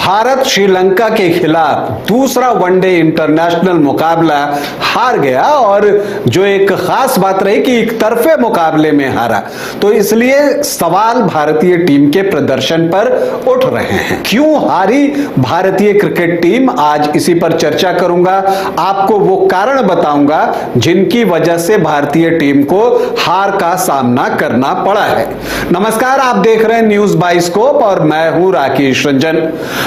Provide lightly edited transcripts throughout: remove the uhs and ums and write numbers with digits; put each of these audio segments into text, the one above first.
भारत श्रीलंका के खिलाफ दूसरा वनडे इंटरनेशनल मुकाबला हार गया और जो एक खास बात रही कि एक तरफे मुकाबले में हारा, तो इसलिए सवाल भारतीय टीम के प्रदर्शन पर उठ रहे हैं। क्यों हारी भारतीय क्रिकेट टीम, आज इसी पर चर्चा करूंगा। आपको वो कारण बताऊंगा जिनकी वजह से भारतीय टीम को हार का सामना करना पड़ा है। नमस्कार, आप देख रहे हैं न्यूज बाइस्कोप और मैं हूं राकेश रंजन।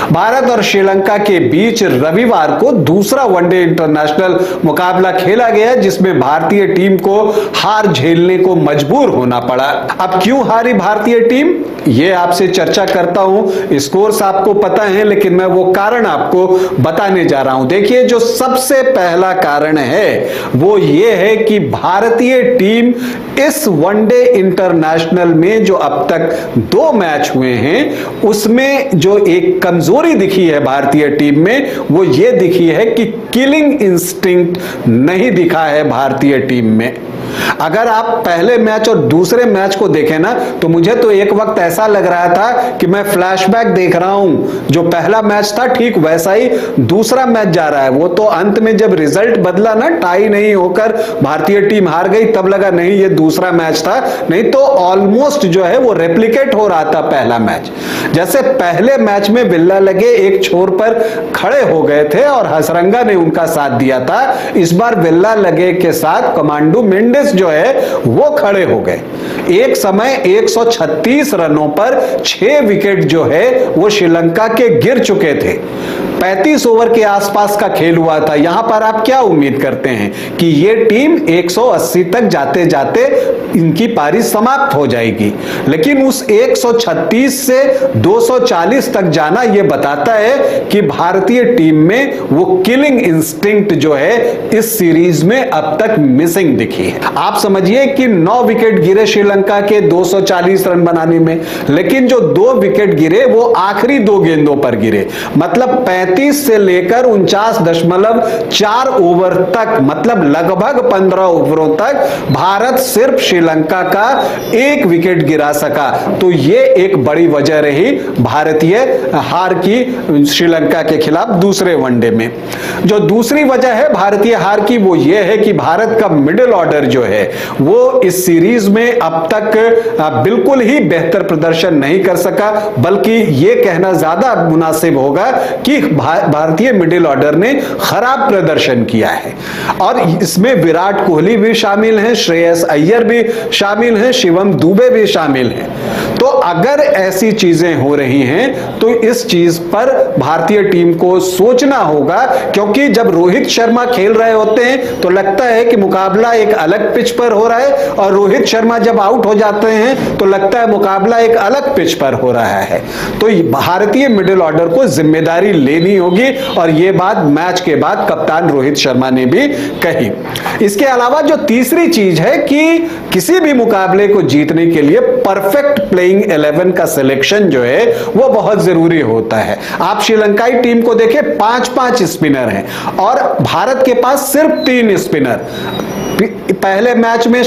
भारत और श्रीलंका के बीच रविवार को दूसरा वनडे इंटरनेशनल मुकाबला खेला गया, जिसमें भारतीय टीम को हार झेलने को मजबूर होना पड़ा। अब क्यों हारी भारतीय टीम, ये आपसे चर्चा करता हूं। स्कोर्स आपको पता है, लेकिन मैं वो कारण आपको बताने जा रहा हूं। देखिए, जो सबसे पहला कारण है वो ये है कि भारतीय टीम इस वनडे इंटरनेशनल में जो अब तक 2 मैच हुए हैं, उसमें जो एक कमजोरी दिखी है भारतीय टीम में, वो ये दिखी है कि किलिंग इंस्टिंक्ट नहीं दिखा है भारतीय टीम में। अगर आप पहले मैच और दूसरे मैच को देखें ना, तो मुझे तो एक वक्त ऐसा लग रहा था कि मैं फ्लैशबैक देख रहा हूं। जो पहला मैच था ठीक वैसा ही दूसरा मैच जा रहा है। वो तो अंत में जब रिजल्ट बदला ना, टाई नहीं होकर भारतीय टीम हार गई, तब लगा नहीं ये दूसरा मैच था। नहीं तो ऑलमोस्ट जो है वो रेप्लिकेट हो रहा था पहला मैच। जैसे पहले मैच में बिल्ला लगे एक छोर पर खड़े हो गए थे और हसरंगा ने उनका साथ दिया था, इस बार बिल्ला लगे के साथ कमांडो मेंडिस जो है वो खड़े हो गए। एक समय 136 रनों पर 6 विकेट जो है वो श्रीलंका के गिर चुके थे। 35 ओवर के आसपास का खेल हुआ था। यहां पर आप क्या उम्मीद करते हैं कि ये टीम 180 तक जाते जाते इनकी पारी समाप्त हो जाएगी, लेकिन उस 136 से 240 तक जाना ये बताता है कि भारतीय टीम में वो किलिंग इंस्टिंक्ट जो है इस सीरीज में अब तक मिसिंग दिखी है। आप समझिए कि 9 विकेट गिरे श्रीलंका के 240 रन बनाने में, लेकिन जो 2 विकेट गिरे वो आखिरी 2 गेंदों पर गिरे। मतलब 35 से लेकर 49.4 ओवर तक, मतलब लगभग 15 ओवरों तक भारत सिर्फ श्रीलंका का 1 विकेट गिरा सका। तो ये एक बड़ी वजह रही भारतीय हार की श्रीलंका के खिलाफ दूसरे वनडे में। जो दूसरी वजह है भारतीय हार की वो ये है कि भारत का मिडिल ऑर्डर जो है वो इस सीरीज में अब तक बिल्कुल ही बेहतर प्रदर्शन नहीं कर सका, बल्कि यह कहना ज्यादा मुनासिब होगा कि भारतीय मिडिल ऑर्डर ने खराब प्रदर्शन किया है। और इसमें विराट कोहली भी शामिल हैं, श्रेयस अय्यर भी शामिल हैं, शिवम दुबे भी शामिल हैं। तो अगर ऐसी चीजें हो रही हैं तो इस चीज पर भारतीय टीम को सोचना होगा, क्योंकि जब रोहित शर्मा खेल रहे होते हैं तो लगता है कि मुकाबला एक अलग पिच पर हो रहा है, और रोहित शर्मा जब आउट हो जाते हैं तो लगता है मुकाबला एक अलग पिच पर हो रहा है। तो भारतीय मिडिल ऑर्डर को जिम्मेदारी लेनी होगी, और यह बात मैच के बाद कप्तान रोहित शर्मा ने भी कही। इसके अलावा जो तीसरी चीज है कि किसी भी मुकाबले को जीतने के लिए परफेक्ट प्लेइंग 11 का सिलेक्शन जो है वो बहुत जरूरी होता है। आप श्रीलंकाई टीम को देखें, 5-5 स्पिनर हैं और भारत के पास सिर्फ 3 स्पिनर। पहले मैच में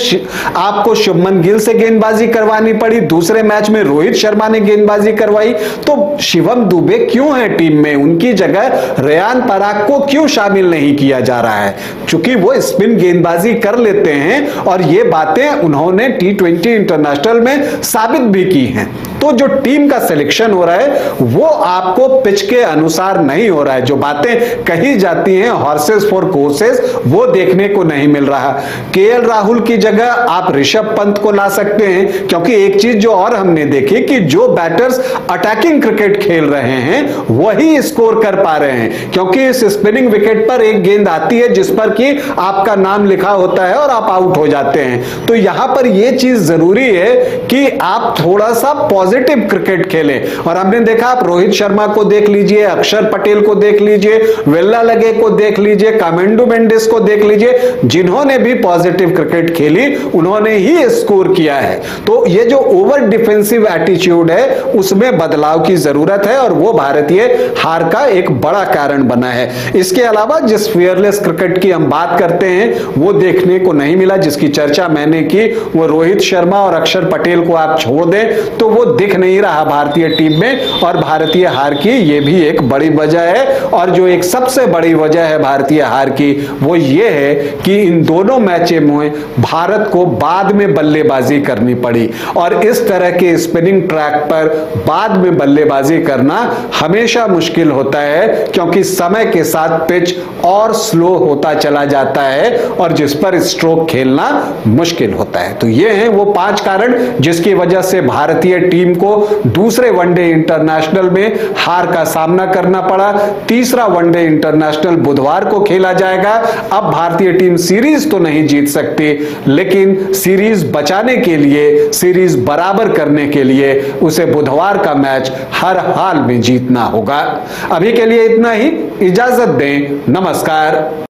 आपको शुभमन गिल से गेंदबाजी करवानी पड़ी, दूसरे मैच में रोहित शर्मा ने गेंदबाजी करवाई। तो शिवम दुबे क्यों है टीम में, उनकी जगह रेयान पराग को क्यों शामिल नहीं किया जा रहा है? क्योंकि वो स्पिन गेंदबाजी कर लेते हैं और ये बातें उन्होंने T20 इंटरनेशनल में साबित भी की हैं। तो जो टीम का सिलेक्शन हो रहा है वो आपको पिच के अनुसार नहीं हो रहा है। जो बातें कही जाती हैं हॉर्सेस फॉर कोर्सेस, वो देखने को नहीं मिल रहा। केएल राहुल की जगह आप ऋषभ पंत को ला सकते हैं, क्योंकि एक चीज जो और हमने देखी कि जो बैटर्स अटैकिंग क्रिकेट खेल रहे हैं वही स्कोर कर पा रहे हैं, क्योंकि इस स्पिनिंग विकेट पर एक गेंद आती है जिस पर कि आपका नाम लिखा होता है और आप आउट हो जाते हैं। तो यहां पर यह चीज जरूरी है कि आप थोड़ा सा पॉजिटिव क्रिकेट खेलें। और हमने देखा, आप रोहित शर्मा को देख लीजिए, अक्षर पटेल को देख लीजिए, बिल्ला लगे को देख लीजिए, कमांडो मेंडिस को देख लीजिए, जिन्होंने भी पॉजिटिव क्रिकेट खेली उन्होंने ही स्कोर किया है। तो ये जो ओवर डिफेंसिव एटीट्यूड है उसमें बदलाव की जरूरत है, और वो भारतीय हार का एक बड़ा कारण बना है। इसके अलावा जिस फियरलेस क्रिकेट की हम बात करते हैं वो देखने को नहीं मिला, जिसकी चर्चा मैंने की, वो रोहित शर्मा और अक्षर पटेल को आप छोड़ दें तो वो दिख नहीं रहा भारतीय टीम में, और भारतीय हार की ये भी एक बड़ी वजह है। और जो एक सबसे बड़ी वजह है भारतीय हार की, वो ये है कि इन दोनों मैचों में भारत को बाद में बल्लेबाजी करनी पड़ी, और इस तरह के स्पिनिंग ट्रैक पर बाद में बल्लेबाजी करना हमेशा मुश्किल होता है, क्योंकि समय के साथ पिच और स्लो होता चला जाता है और जिस पर स्ट्रोक खेलना मुश्किल होता है। तो ये हैं वो 5 कारण जिसकी वजह से भारतीय टीम को दूसरे वनडे इंटरनेशनल में हार का सामना करना पड़ा। तीसरा वनडे इंटरनेशनल बुधवार को खेला जाएगा। अब भारतीय टीम सीरीज तो नहीं जीत सकती, लेकिन सीरीज बचाने के लिए, सीरीज बराबर करने के लिए उसे बुधवार का मैच हर हाल में जीतना होगा। अभी के लिए इतना ही, इजाजत दें, नमस्कार।